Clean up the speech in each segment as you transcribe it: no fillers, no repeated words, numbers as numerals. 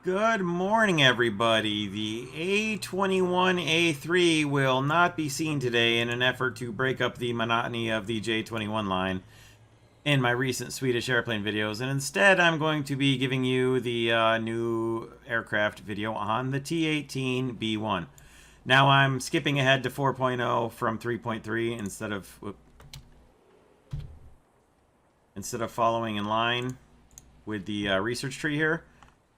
Good morning, everybody. The A21A3 will not be seen today in an effort to break up the monotony of the J21 line in my recent Swedish airplane videos, and instead I'm going to be giving you the new aircraft video on the T18 B1. Now I'm skipping ahead to 4.0 from 3.3 instead of following in line with the research tree here,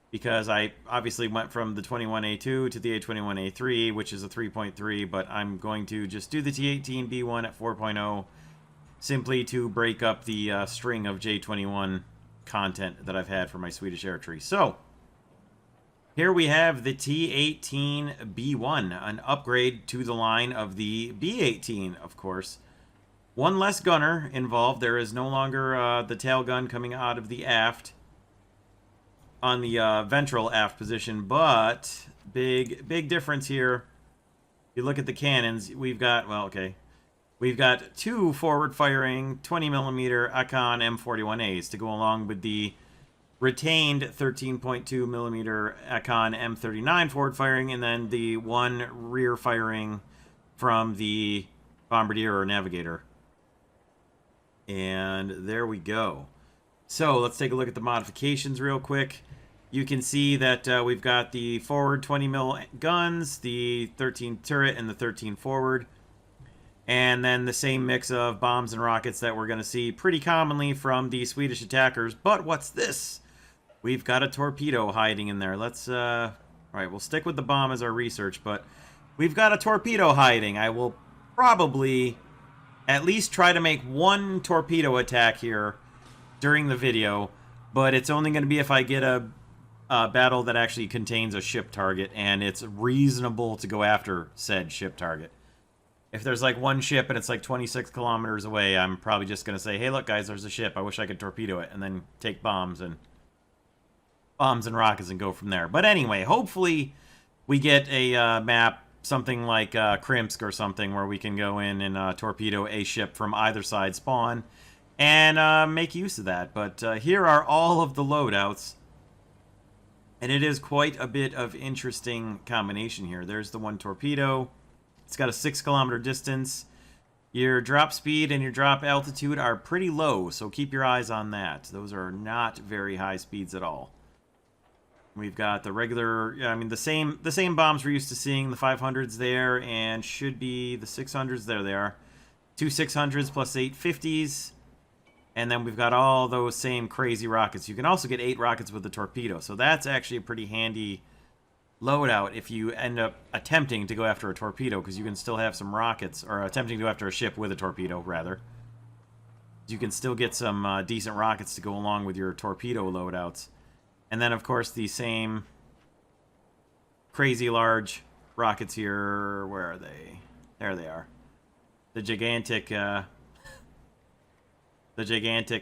because I obviously went from the 21A2 to the A21A3, which is a 3.3, but I'm going to just do the T18 B1 at 4.0 simply to break up the string of J21 content that I've had for my Swedish air tree. So, here we have the T18 B1, an upgrade to the line of the B18, of course. One less gunner involved. There is no longer the tail gun coming out of the aft on the ventral aft position, but big difference here. You look at the cannons, we've got, well, okay, we've got two forward firing 20mm Icon M41As to go along with the retained 13.2mm Icon M39 forward firing, and then the one rear firing from the Bombardier or Navigator. And there we go. So let's take a look at the modifications real quick. You can see that we've got the forward 20mm guns, the 13 turret, and the 13 forward. And then the same mix of bombs and rockets that we're going to see pretty commonly from the Swedish attackers. But what's this? We've got a torpedo hiding in there. Let's, alright, we'll stick with the bomb as our research, but we've got a torpedo hiding. I will probably at least try to make one torpedo attack here during the video, but it's only going to be if I get a battle that actually contains a ship target, and it's reasonable to go after said ship target. If there's like one ship and it's like 26 kilometers away, I'm probably just going to say, hey, look, guys, there's a ship. I wish I could torpedo it, and then take bombs and rockets and go from there. But anyway, hopefully we get a map, something like Krimsk or something, where we can go in and torpedo a ship from either side spawn and make use of that. But here are all of the loadouts, and it is quite a bit of interesting combination here. There's the one torpedo. It's got a 6-kilometer distance. Your drop speed and your drop altitude are pretty low, so keep your eyes on that. Those are not very high speeds at all. We've got the regular, I mean, the same bombs we're used to seeing, the 500s there, and should be the 600s. There they are. 2 600s plus 8 50s. And then we've got all those same crazy rockets. You can also get 8 rockets with the torpedo. So that's actually a pretty handy loadout if you end up attempting to go after a torpedo, because you can still have some rockets, or attempting to go after a ship with a torpedo, rather. You can still get some decent rockets to go along with your torpedo loadouts. And then, of course, the same crazy large rockets here. Where are they? There they are. The gigantic...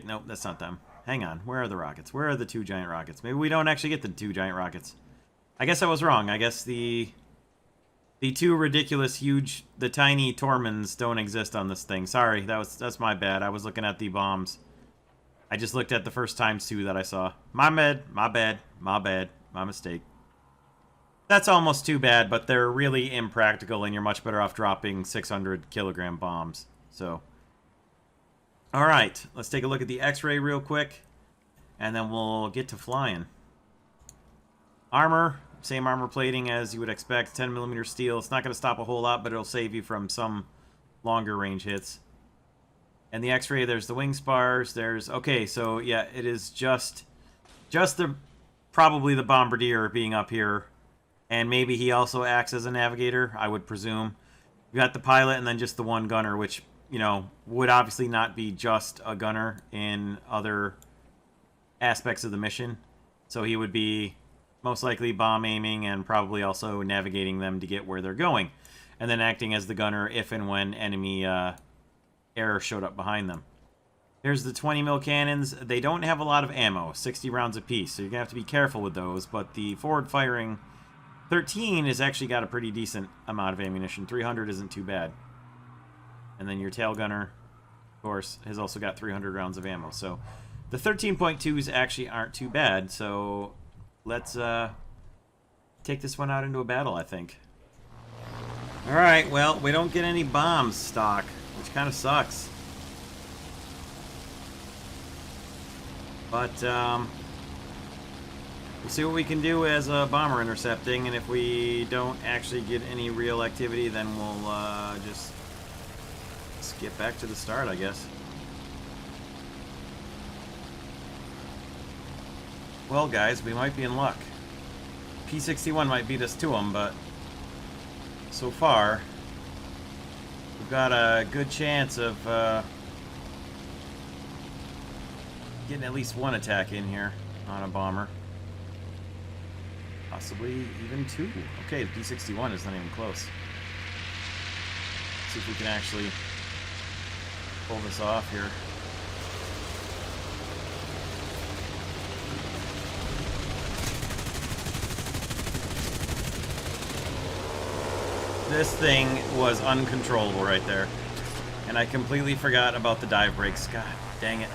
Nope, that's not them. Hang on. Where are the rockets? Where are the 2 giant rockets? Maybe we don't actually get the 2 giant rockets. I guess I was wrong. I guess the 2 ridiculous, huge, the tiny Tormans don't exist on this thing. Sorry, that's my bad. I was looking at the bombs. I just looked at the first times 2 that I saw. My bad, my mistake. That's almost too bad, but they're really impractical, and you're much better off dropping 600-kilogram bombs. So... alright, let's take a look at the X-ray real quick, and then we'll get to flying. Armor, same armor plating as you would expect, 10mm steel. It's not going to stop a whole lot, but it'll save you from some longer range hits. And the X-ray, there's the wing spars, there's... okay, so yeah, it is just probably the Bombardier being up here, and maybe he also acts as a navigator, I would presume. You got the pilot, and then just the one gunner, which... you know, would obviously not be just a gunner in other aspects of the mission. So he would be most likely bomb aiming and probably also navigating them to get where they're going. And then acting as the gunner if and when enemy air showed up behind them. Here's the 20mm cannons. They don't have a lot of ammo, 60 rounds apiece, so you're going to have to be careful with those. But the forward-firing 13 has actually got a pretty decent amount of ammunition. 300 isn't too bad. And then your tail gunner, of course, has also got 300 rounds of ammo. So the 13.2s actually aren't too bad. So let's take this one out into a battle, I think. Alright, well, we don't get any bombs stock, which kind of sucks. But, we'll see what we can do as a bomber intercepting, and if we don't actually get any real activity, then we'll, just skip back to the start, I guess. Well, guys, we might be in luck. P61 might beat us to them, but so far, we've got a good chance of getting at least one attack in here on a bomber. Possibly even two. Okay, the P61 is not even close. Let's see if we can actually pull this off here. This thing was uncontrollable right there. And I completely forgot about the dive brakes. God dang it.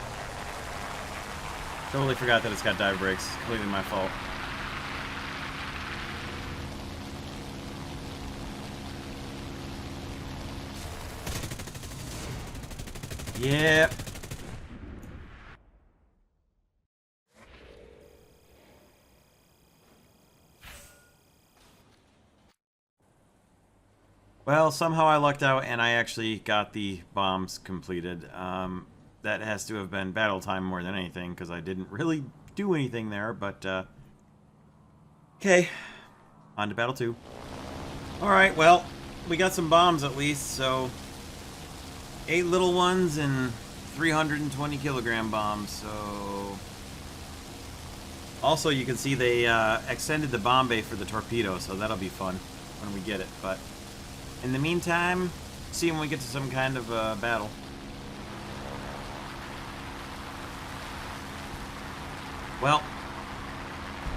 Totally forgot that it's got dive brakes. Completely my fault. Yep. Well, somehow I lucked out and I actually got the bombs completed. That has to have been battle time more than anything, because I didn't really do anything there, but, okay. On to battle 2. Alright, well, we got some bombs at least, so 8 little ones and 320 kilogram bombs, so... Also, you can see they extended the bomb bay for the torpedo, so that'll be fun when we get it, but... In the meantime, see when we get to some kind of battle. Well,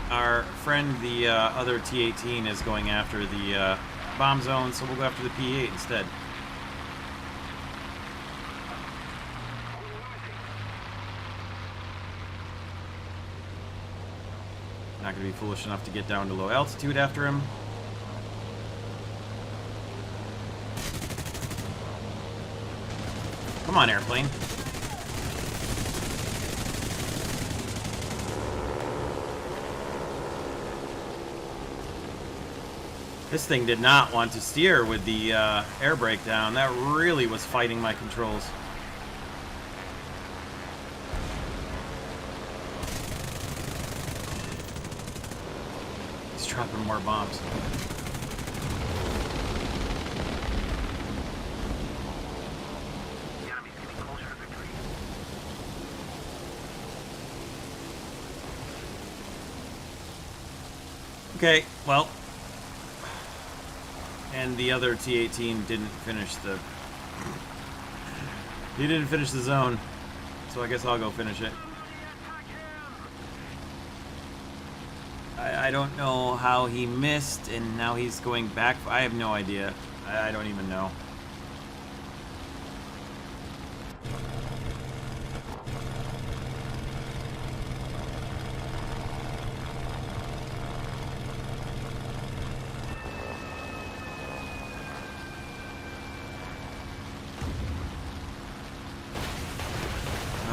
our friend, the other T18, is going after the bomb zone, so we'll go after the P8 instead. Not going to be foolish enough to get down to low altitude after him. Come on, airplane. This thing did not want to steer with the air brake down. That really was fighting my controls. He's dropping more bombs. Okay, well, and the other T18 didn't finish the... He didn't finish the zone, so I guess I'll go finish it. I don't know how he missed, and now he's going back. I have no idea. I don't even know.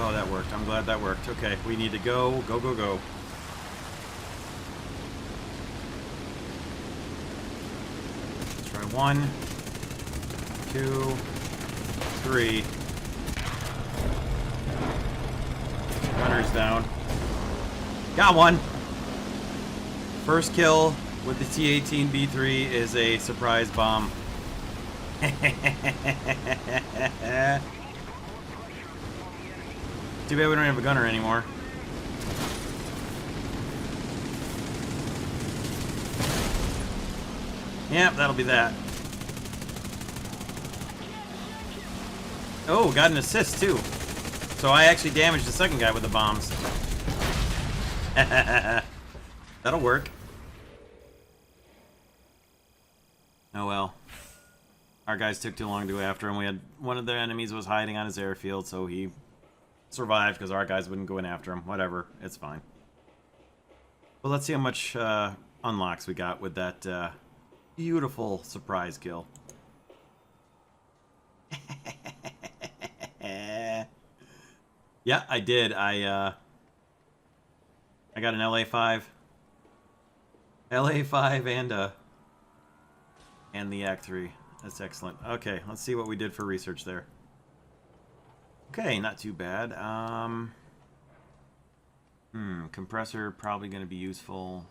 Oh, that worked. I'm glad that worked. Okay, we need to go, go, go, go. Let's try 1, 2, 3. Gunner's down. Got one. First kill with the T18 B3 is a surprise bomb. Too bad we don't have a gunner anymore. Yep, that'll be that. Oh, got an assist too. So I actually damaged the second guy with the bombs. That'll work. Oh well. Our guys took too long to go after him. We had one of their enemies was hiding on his airfield, so he survived because our guys wouldn't go in after him. Whatever, it's fine. Well, let's see how much unlocks we got with that beautiful surprise kill. Yeah, I did. I got an LA5. LA5 and the AC-3. That's excellent. Okay, let's see what we did for research there. Okay, not too bad. Compressor probably going to be useful.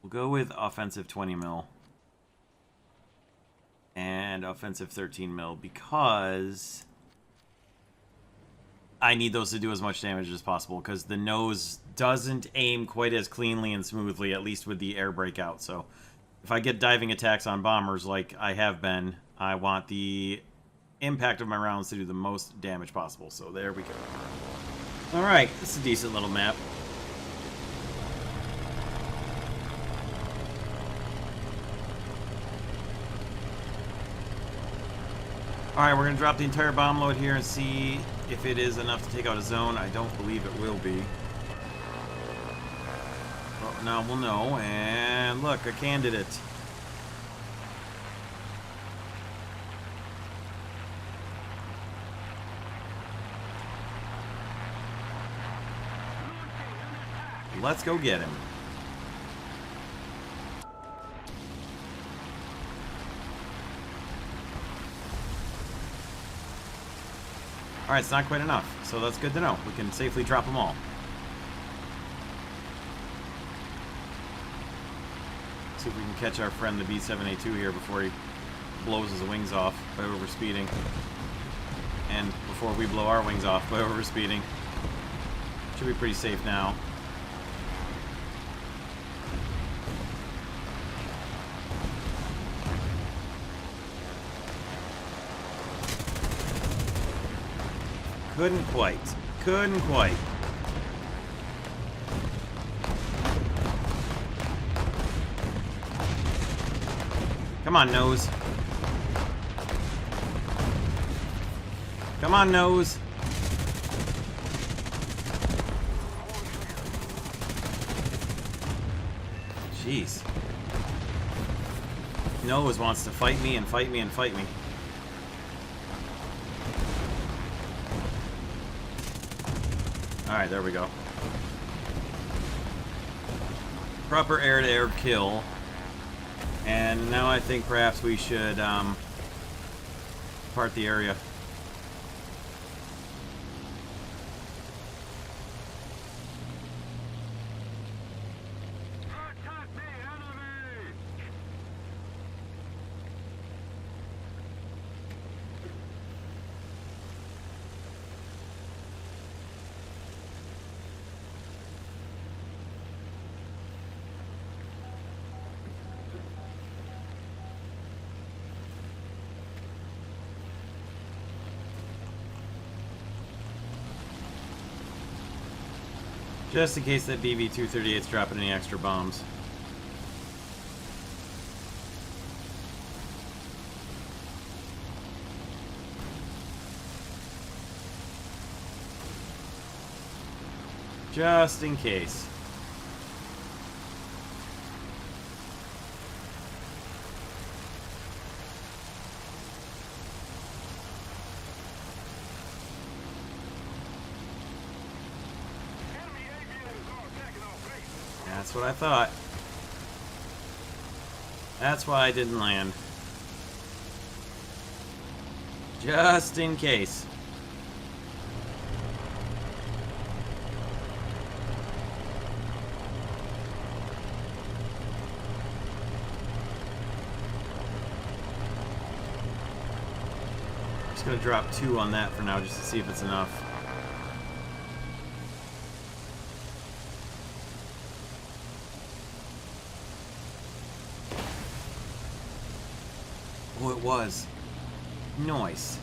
We'll go with offensive 20 mil and offensive 13 mil because I need those to do as much damage as possible because the nose doesn't aim quite as cleanly and smoothly, at least with the air breakout. So if I get diving attacks on bombers like I have been, I want the impact of my rounds to do the most damage possible. So there we go. Alright, this is a decent little map. Alright, we're going to drop the entire bomb load here and see if it is enough to take out a zone. I don't believe it will be. Well, now we'll know. And look, a candidate. Let's go get him. Alright, it's not quite enough, so that's good to know. We can safely drop them all. See if we can catch our friend the B7A2 here before he blows his wings off by overspeeding. And before we blow our wings off by overspeeding. Should be pretty safe now. Couldn't quite. Couldn't quite. Come on, nose. Come on, nose. Jeez. Nose wants to fight me and fight me and fight me. Alright, there we go. Proper air-to-air kill. And now I think perhaps we should part the area. Just in case that BB-238's dropping any extra bombs. Just in case. That's what I thought. That's why I didn't land. Just in case. Just gonna drop 2 on that for now just to see if it's enough. Oh, it was. Nice.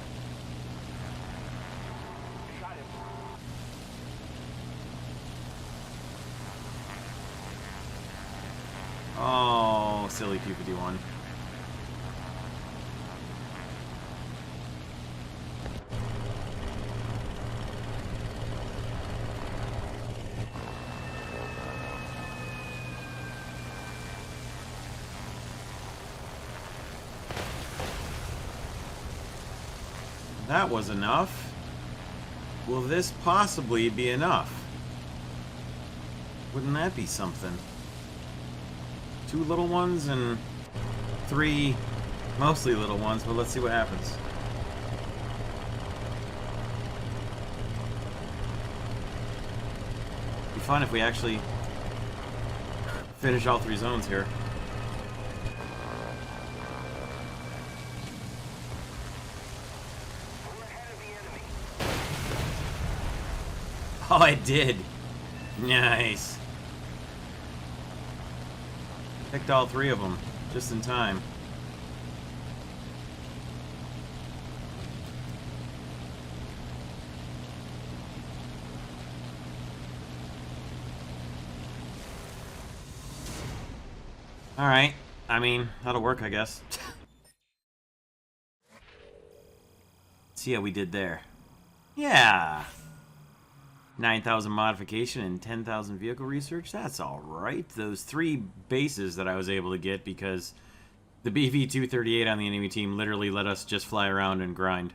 Oh, silly P51. That was enough. Will this possibly be enough? Wouldn't that be something? 2 little ones and 3 mostly little ones, but let's see what happens. It'd be fun if we actually finish all 3 zones here. Oh, I did. Nice. Picked all 3 of them just in time. All right. I mean, that'll work, I guess. See how we did there. Yeah. 9,000 modification and 10,000 vehicle research. That's all right. Those 3 bases that I was able to get because the BV-238 on the enemy team literally let us just fly around and grind,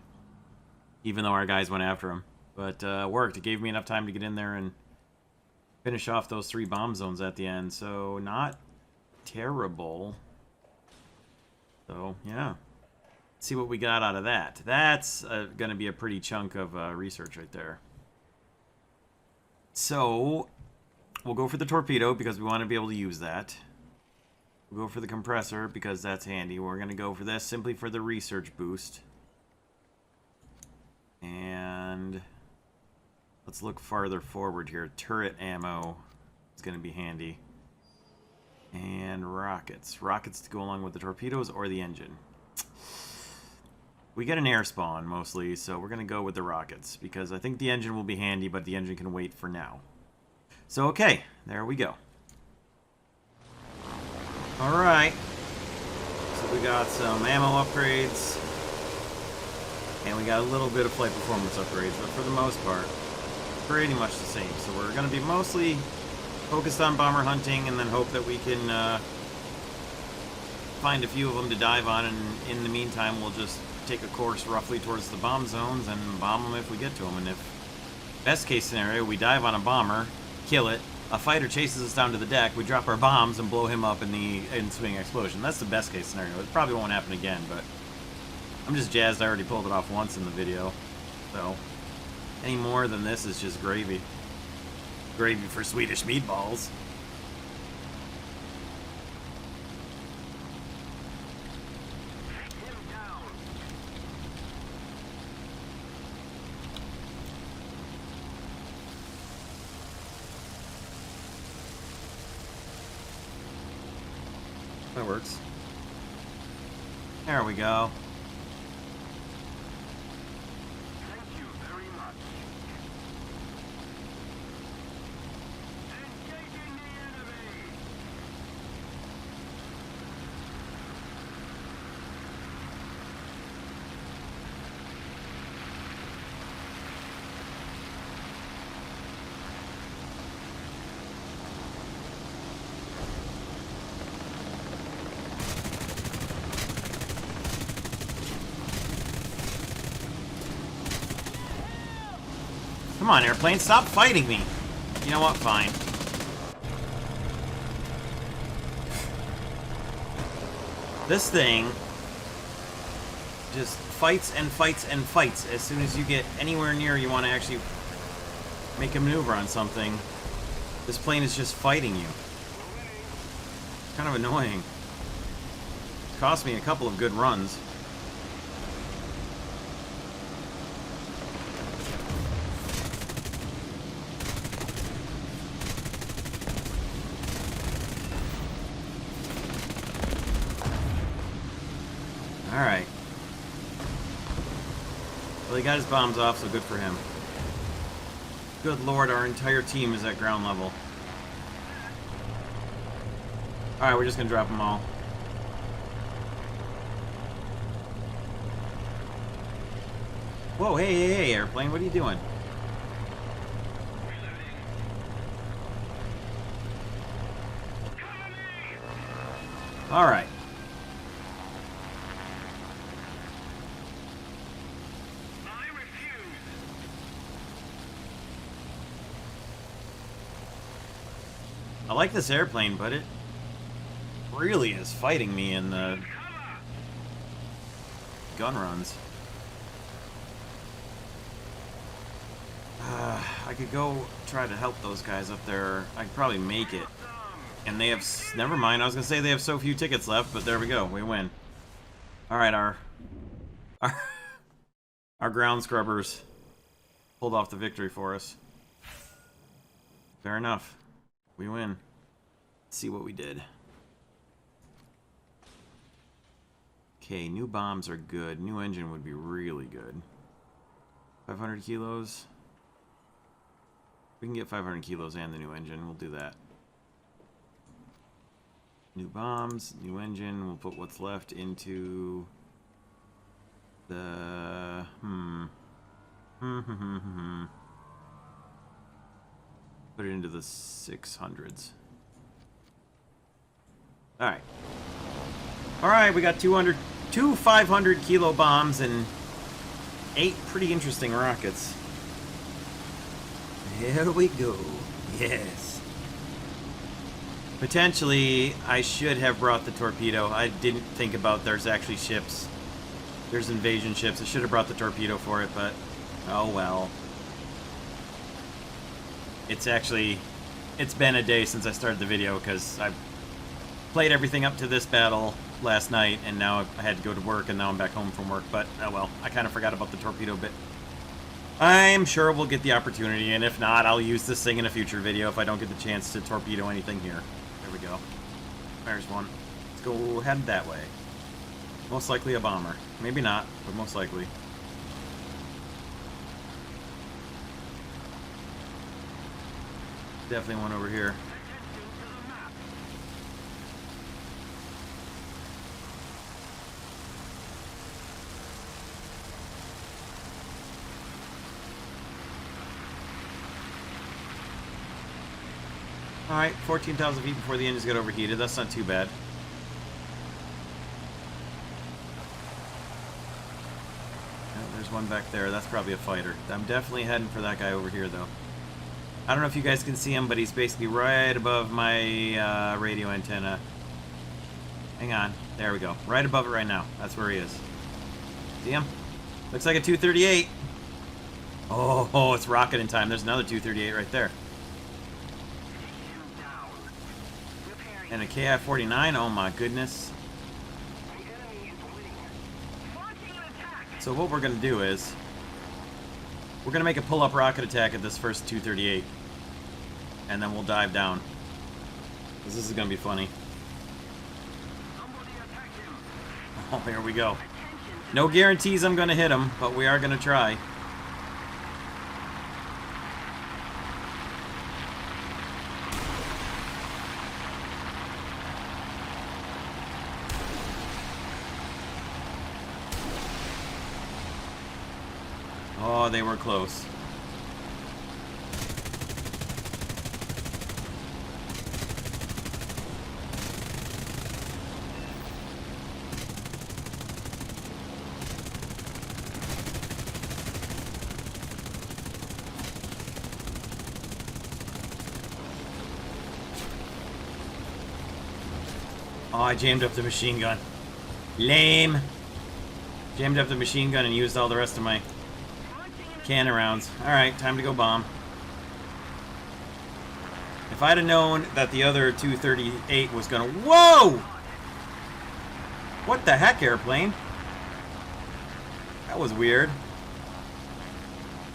even though our guys went after him. But worked. It gave me enough time to get in there and finish off those 3 bomb zones at the end. So not terrible. So yeah. Let's see what we got out of that. That's going to be a pretty chunk of research right there. So, we'll go for the torpedo because we want to be able to use that. We'll go for the compressor because that's handy. We're going to go for this simply for the research boost. And let's look farther forward here. Turret ammo is going to be handy. And rockets. Rockets to go along with the torpedoes or the engine. We get an air spawn, mostly, so we're going to go with the rockets, because I think the engine will be handy, but the engine can wait for now. So, okay, there we go. Alright. So we got some ammo upgrades, and we got a little bit of flight performance upgrades, but for the most part, pretty much the same. So we're going to be mostly focused on bomber hunting, and then hope that we can find a few of them to dive on, and in the meantime, we'll just take a course roughly towards the bomb zones and bomb them if we get to them. And if best case scenario, we dive on a bomber, kill it, a fighter chases us down to the deck, we drop our bombs and blow him up in the ensuing explosion. That's the best case scenario. It probably won't happen again, but I'm just jazzed I already pulled it off once in the video. So any more than this is just gravy. Gravy for Swedish meatballs. That works. There we go. Thank you very much. Engaging the enemy. Come on, airplane, stop fighting me. You know what? Fine. This thing just fights and fights and fights. As soon as you get anywhere near you want to actually make a maneuver on something, this plane is just fighting you. Kind of annoying. Cost me a couple of good runs. Alright. Well, he got his bombs off, so good for him. Good lord, our entire team is at ground level. Alright, we're just gonna drop them all. Whoa, hey, airplane, what are you doing? Alright. I like this airplane, but it really is fighting me in the gun runs. I could go try to help those guys up there. I could probably make it. And they have... Never mind, I was going to say they have so few tickets left, but there we go. We win. Alright, our ground scrubbers pulled off the victory for us. Fair enough. We win. Let's see what we did. Okay, new bombs are good. New engine would be really good. 500 kilos. We can get 500 kilos and the new engine. We'll do that. New bombs, new engine. We'll put what's left into the... Put it into the 600s. Alright. Alright, we got two 500 kilo bombs and 8 pretty interesting rockets. Here we go. Yes. Potentially, I should have brought the torpedo. I didn't think about there's actually ships. There's invasion ships. I should have brought the torpedo for it, but oh well. It's been a day since I started the video because I played everything up to this battle last night, and now I had to go to work, and now I'm back home from work, but oh well. I kind of forgot about the torpedo bit. I'm sure we'll get the opportunity, and if not, I'll use this thing in a future video if I don't get the chance to torpedo anything here. There we go. There's one. Let's go head that way. Most likely a bomber. Maybe not, but most likely. Definitely one over here. Alright, 14,000 feet before the engines get overheated. That's not too bad. Oh, there's one back there. That's probably a fighter. I'm definitely heading for that guy over here, though. I don't know if you guys can see him, but he's basically right above my radio antenna. Hang on. There we go. Right above it right now. That's where he is. See him? Looks like a 238. Oh, it's rocketing time. There's another 238 right there. And a KI-49, oh my goodness. So what we're going to do is, we're going to make a pull-up rocket attack at this first 238. And then we'll dive down. Because this is going to be funny. Oh, here we go. No guarantees I'm going to hit him, but we are going to try. Oh, they were close. Oh, I jammed up the machine gun. Lame. Jammed up the machine gun and used all the rest of my cannon rounds. Alright, time to go bomb. If I'd have known that the other 238 was gonna... Whoa! What the heck, airplane? That was weird.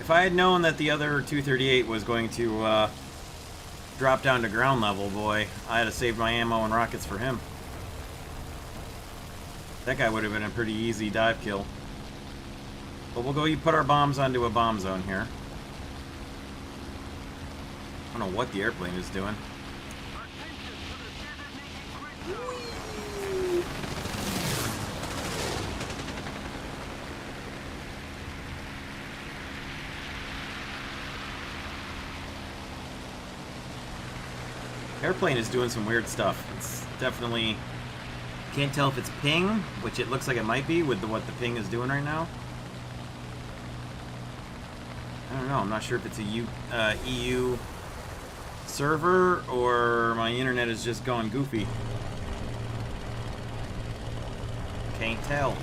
If I had known that the other 238 was going to drop down to ground level, boy, I'd have saved my ammo and rockets for him. That guy would have been a pretty easy dive kill. But we'll go put our bombs onto a bomb zone here. I don't know what the airplane is doing. Airplane is doing some weird stuff. It's definitely... Can't tell if it's ping, which it looks like it might be with what the ping is doing right now. I don't know. I'm not sure if it's a EU server or my internet is just going goofy. Can't tell.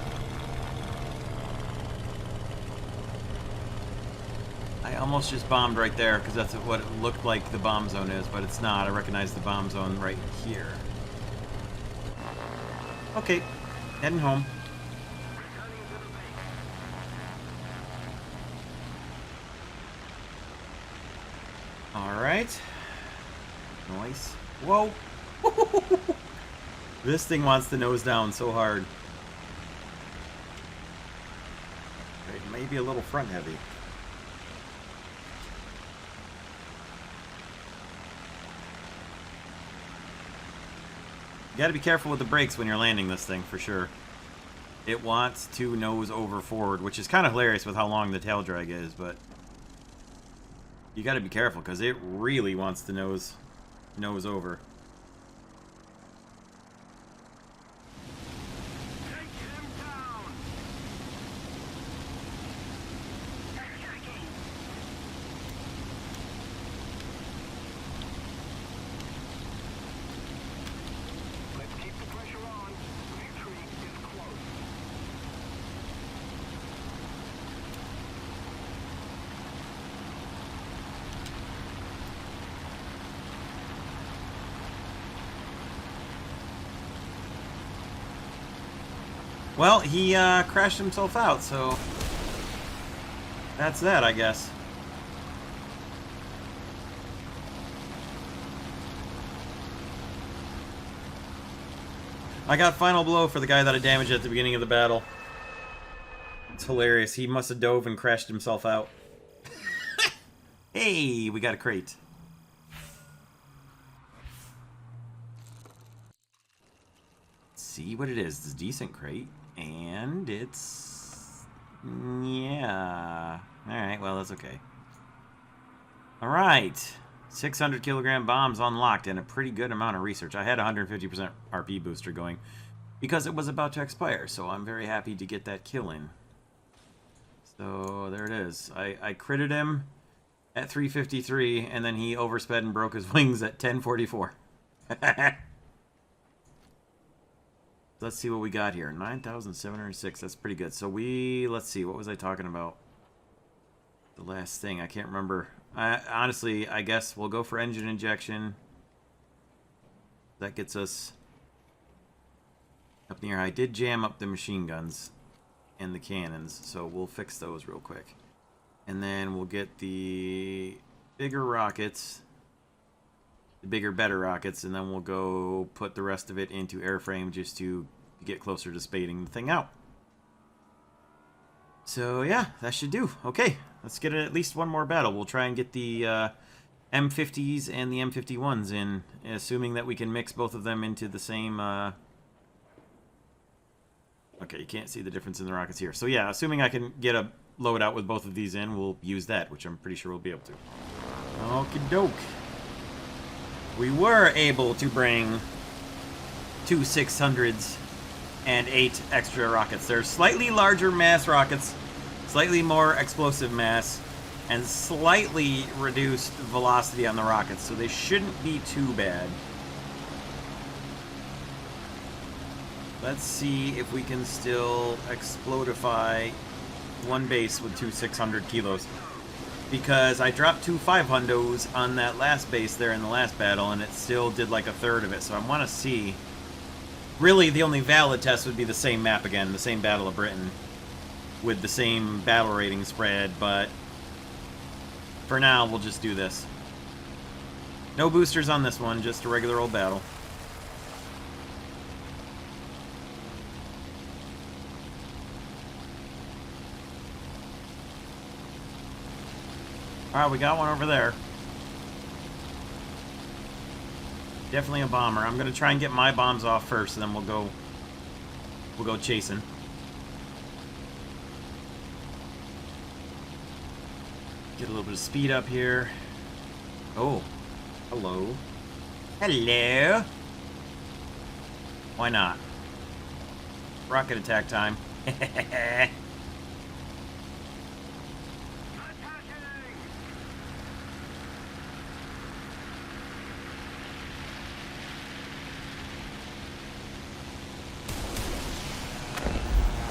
I almost just bombed right there because that's what it looked like the bomb zone is, but it's not. I recognize the bomb zone right here. Okay, heading home. Alright. Nice. Whoa! This thing wants to nose down so hard. It may be a little front heavy. You gotta be careful with the brakes when you're landing this thing, for sure. It wants to nose over forward, which is kind of hilarious with how long the tail drag is, but you gotta be careful, because it really wants to nose over. Take him down. Attacking. Let's keep the pressure on. Victory is close. Well, he crashed himself out, so that's that, I guess. I got final blow for the guy that I damaged at the beginning of the battle. It's hilarious. He must have dove and crashed himself out. Hey, we got a crate. Let's see what it is. It's a decent crate. And it's... yeah. Alright, well, that's okay. Alright. 600 kilogram bombs unlocked and a pretty good amount of research. I had 150% RP booster going because it was about to expire, so I'm very happy to get that kill in. So there it is. I critted him at 353 and then he oversped and broke his wings at 1044. Let's see what we got here. 9,706. That's pretty good. So let's see. What was I talking about? The last thing. I can't remember. Honestly, I guess we'll go for engine injection. That gets us up near. I did jam up the machine guns and the cannons, so we'll fix those real quick. And then we'll get the bigger rockets, the bigger, better rockets, and then we'll go put the rest of it into airframe just to get closer to spading the thing out. So yeah, that should do. Okay, let's get at least one more battle. We'll try and get the M50s and the M51s in, assuming that we can mix both of them into the same... Okay, you can't see the difference in the rockets here. So yeah, assuming I can get a loadout with both of these in, we'll use that, which I'm pretty sure we'll be able to. Okie doke. We were able to bring 2 600s and 8 extra rockets. They're slightly larger mass rockets, slightly more explosive mass, and slightly reduced velocity on the rockets, so they shouldn't be too bad. Let's see if we can still explodify one base with 2 600 kilos. Because I dropped 2 500s on that last base there in the last battle, and it still did like a third of it. So I want to see... Really, the only valid test would be the same map again, the same Battle of Britain, with the same battle rating spread, but for now, we'll just do this. No boosters on this one, just a regular old battle. Alright, we got one over there. Definitely a bomber. I'm gonna try and get my bombs off first, and then we'll go chasing. Get a little bit of speed up here. Oh, hello. Hello. Why not? Rocket attack time.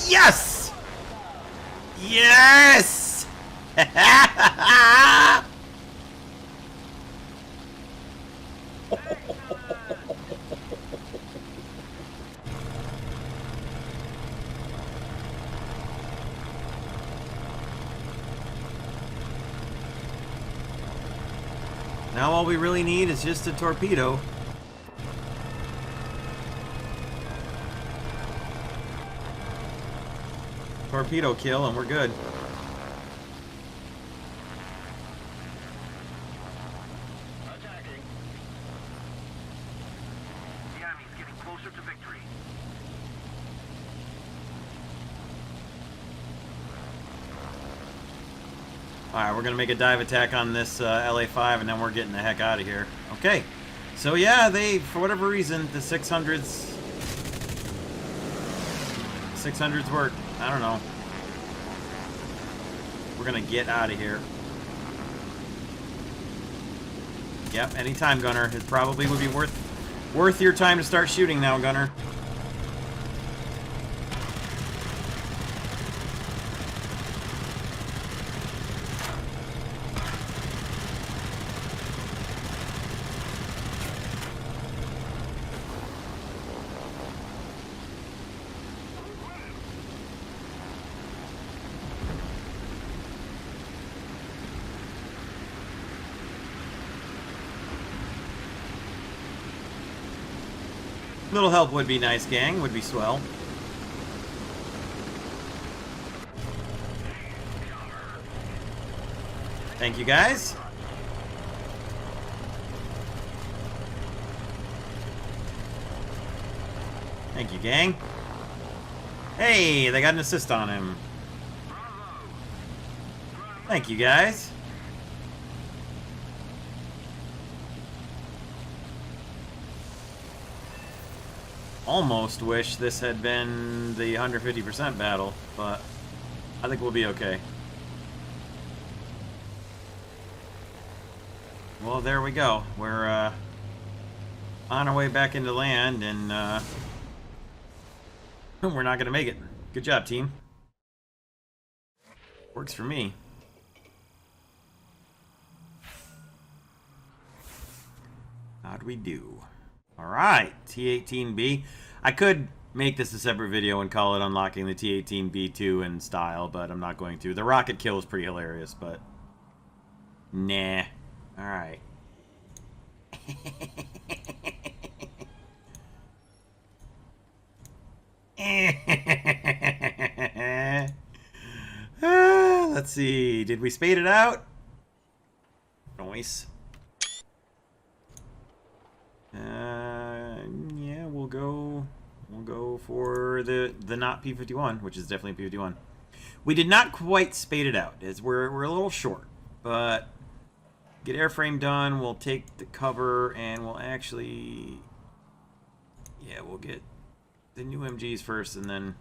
Yes! Yes! Now all we really need is just a torpedo. Torpedo kill and we're good. Attacking. The enemy's getting closer to victory. Alright, we're going to make a dive attack on this LA-5 and then we're getting the heck out of here. Okay. So yeah, they, for whatever reason, the 600s work. I don't know. We're going to get out of here. Yep, anytime, Gunner. It probably would be worth your time to start shooting now, Gunner. Little help would be nice, gang. Would be swell. Thank you, guys. Thank you, gang. Hey, they got an assist on him. Thank you, guys. Almost wish this had been the 150% battle, but I think we'll be okay. Well, there we go. We're on our way back into land, and we're not going to make it. Good job, team. Works for me. How'd we do? Alright, T18B. I could make this a separate video and call it Unlocking the T18 B2 in style, but I'm not going to. The rocket kill is pretty hilarious, but nah. Alright. Let's see. Did we spade it out? Nice. Yeah, we'll go for the not P51, which is definitely P51. We did not quite spade it out, as we're a little short, but get airframe done. We'll take the cover, and we'll actually, yeah, we'll get the new MGs first, and then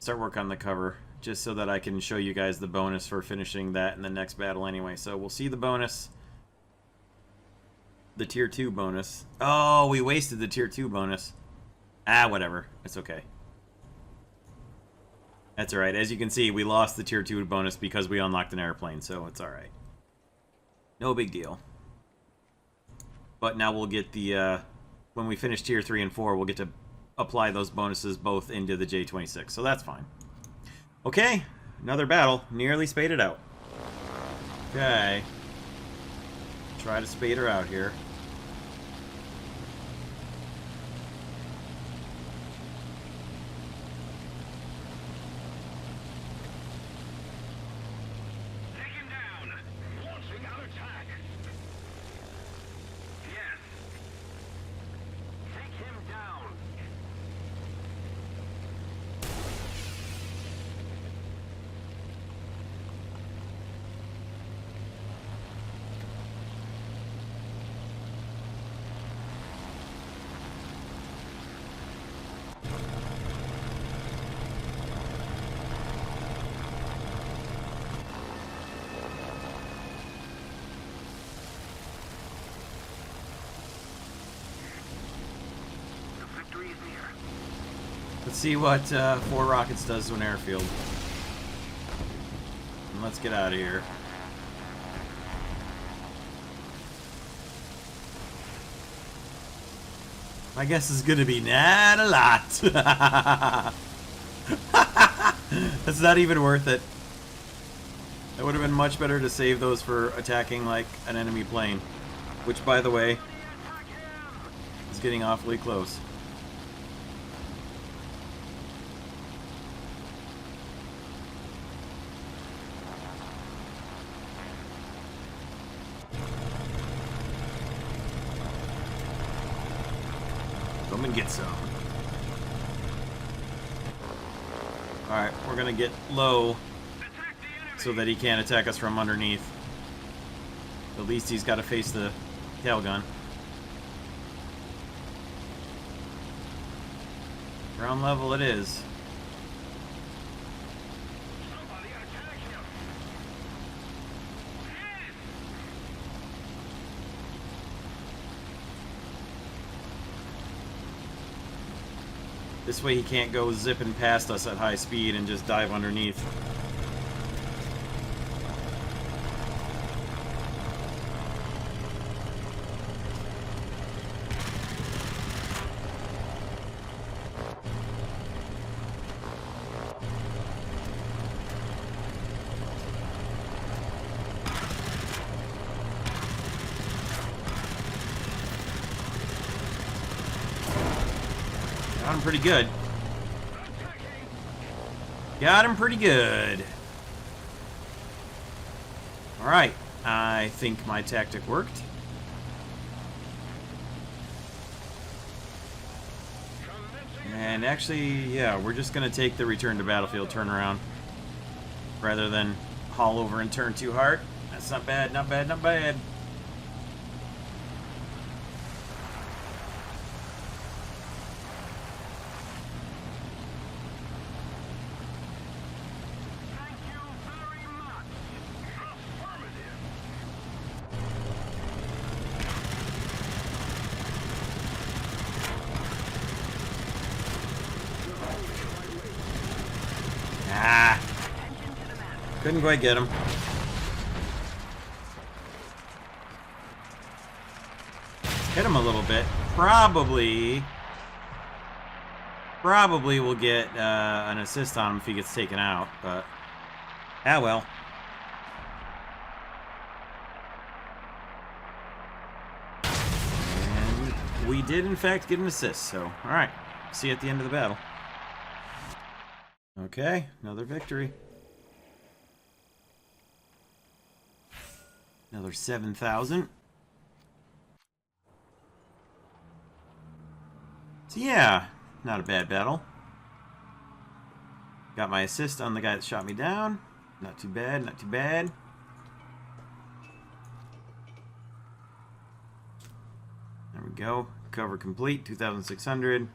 start work on the cover, just so that I can show you guys the bonus for finishing that in the next battle anyway. So we'll see the bonus. The tier 2 bonus. Oh, we wasted the tier 2 bonus. Ah, whatever. It's okay. That's alright. As you can see, we lost the tier 2 bonus because we unlocked an airplane, so it's alright. No big deal. But now we'll get the, when we finish tier 3 and 4, we'll get to apply those bonuses both into the J26, so that's fine. Okay, another battle. Nearly spaded out. Okay. Try to spade her out here. Take him down. Launching out attack. Yes. Take him down. Let's see what 4 rockets does to an airfield. And let's get out of here. My guess is gonna be not a lot. That's not even worth it. It would have been much better to save those for attacking like an enemy plane. Which, by the way, is getting awfully close. Come and get some. Alright, we're gonna get low so that he can't attack us from underneath. At least he's got to face the tail gun. Ground level it is. This way he can't go zipping past us at high speed and just dive underneath. Got him pretty good. Got him pretty good. Alright, I think my tactic worked. And actually, yeah, we're just going to take the return to battlefield turnaround rather than haul over and turn too hard. That's not bad, not bad, not bad. Couldn't quite get him. Hit him a little bit. Probably we'll get an assist on him if he gets taken out, but ah well. And we did in fact get an assist, so alright. See you at the end of the battle. Okay, another victory. Another 7,000. So yeah, not a bad battle. Got my assist on the guy that shot me down. Not too bad, not too bad. There we go. Cover complete, 2,600.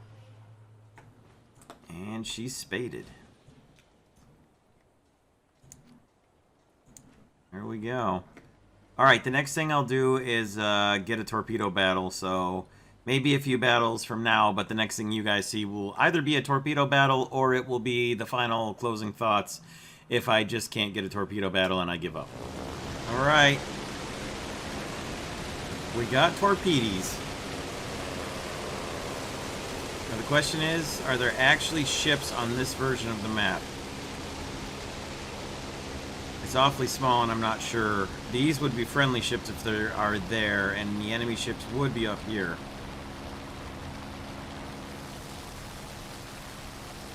And she's spaded. There we go. Alright, the next thing I'll do is get a torpedo battle, so maybe a few battles from now, but the next thing you guys see will either be a torpedo battle or it will be the final closing thoughts if I just can't get a torpedo battle and I give up. Alright. We got torpedoes. Now the question is, are there actually ships on this version of the map? It's awfully small and I'm not sure. These would be friendly ships if they are there, and the enemy ships would be up here.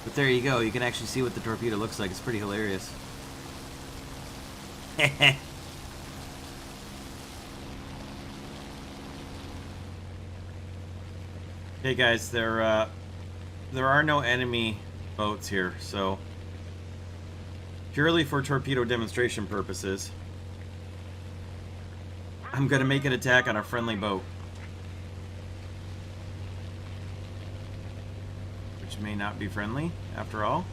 But there you go, you can actually see what the torpedo looks like. It's pretty hilarious. Hey guys, there are no enemy boats here, so purely for torpedo demonstration purposes, I'm gonna make an attack on a friendly boat. Which may not be friendly, after all.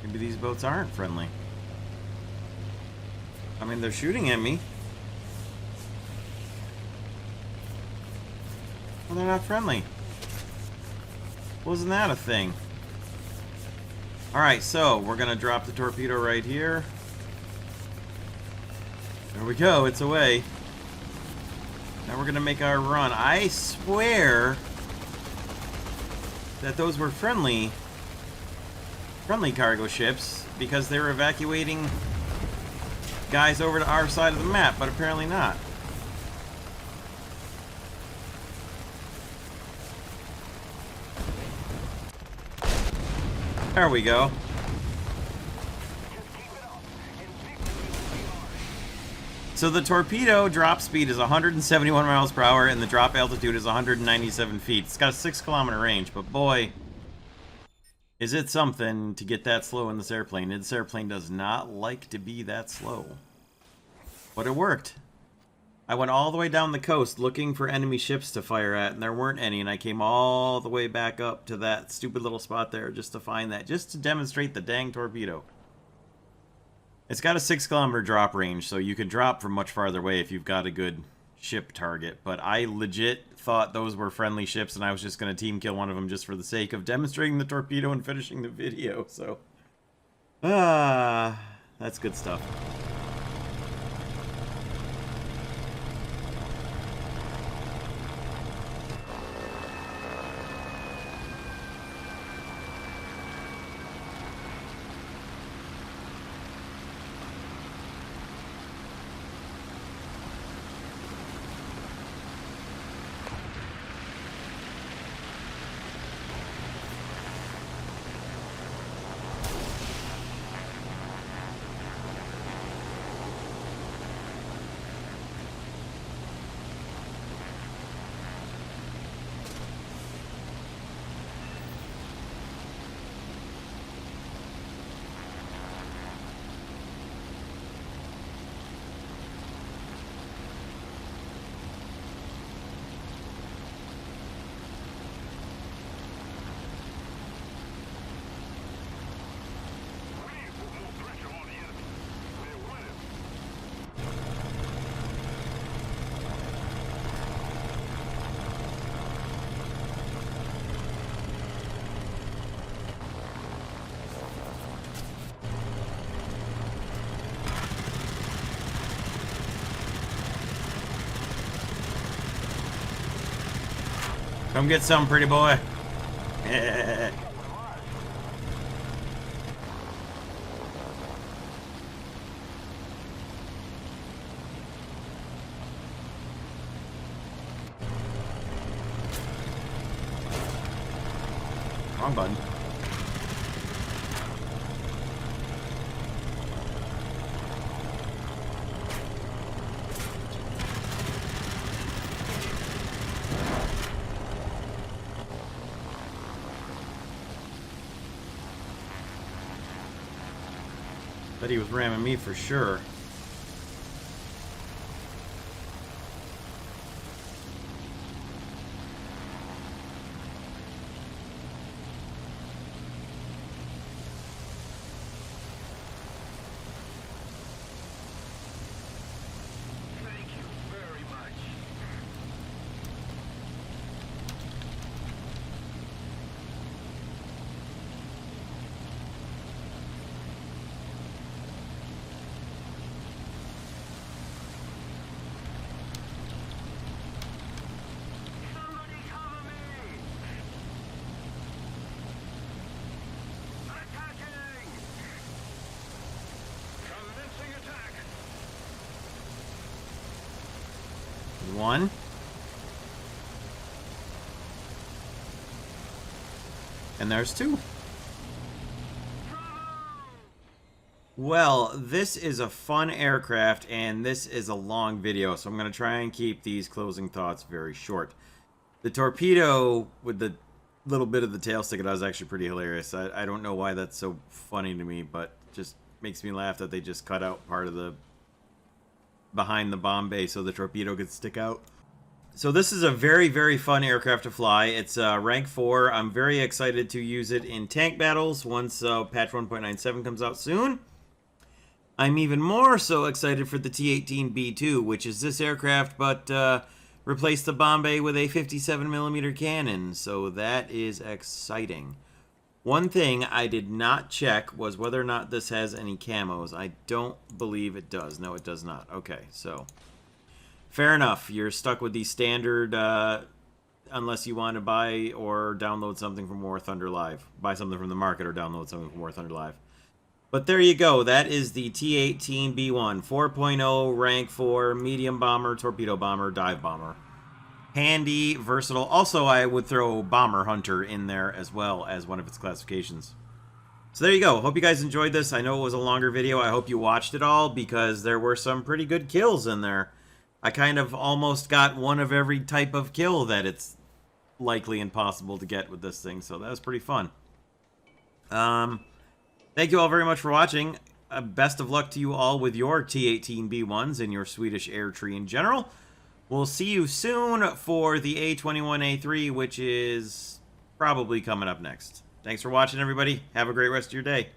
Maybe these boats aren't friendly. I mean, they're shooting at me. Well, they're not friendly. Wasn't that a thing? Alright, so we're gonna drop the torpedo right here. There we go, it's away. Now we're gonna make our run. I swear that those were friendly cargo ships because they were evacuating guys over to our side of the map, but apparently not. There we go. So the torpedo drop speed is 171 miles per hour and the drop altitude is 197 feet. It's got a 6-kilometer range, but boy, is it something to get that slow in this airplane. This airplane does not like to be that slow. But it worked. I went all the way down the coast looking for enemy ships to fire at, and there weren't any, and I came all the way back up to that stupid little spot there just to find that, just to demonstrate the dang torpedo. It's got a 6-kilometer drop range, so you can drop from much farther away if you've got a good ship target, but I legit thought those were friendly ships, and I was just going to team kill one of them just for the sake of demonstrating the torpedo and finishing the video, so... that's good stuff. Come get some, pretty boy. Wrong button. Bet he was ramming me for sure. One. And there's two. Well, this is a fun aircraft, and this is a long video, so I'm going to try and keep these closing thoughts very short. The torpedo with the little bit of the tail sticking out is actually pretty hilarious. I don't know why that's so funny to me, but just makes me laugh that they just cut out part of the behind the bomb bay so the torpedo could stick out. So this is a very, very fun aircraft to fly. It's rank 4. I'm very excited to use it in tank battles once patch 1.97 comes out soon. I'm even more so excited for the T18 B2, which is this aircraft, but replace the Bombay with a 57mm cannon, so that is exciting. One thing I did not check was whether or not this has any camos. I don't believe it does. No, it does not. Okay, so fair enough. You're stuck with the standard, unless you want to buy or download something from War Thunder Live. Buy something from the market or download something from War Thunder Live. But there you go. That is the T18 B1, 4.0, rank 4, medium bomber, torpedo bomber, dive bomber. Handy, versatile. Also, I would throw Bomber Hunter in there as well as one of its classifications. So there you go. Hope you guys enjoyed this. I know it was a longer video. I hope you watched it all because there were some pretty good kills in there. I kind of almost got one of every type of kill that it's likely impossible to get with this thing. So that was pretty fun. Thank you all very much for watching. Best of luck to you all with your T18 B1s and your Swedish air tree in general. We'll see you soon for the A21A3, which is probably coming up next. Thanks for watching, everybody. Have a great rest of your day.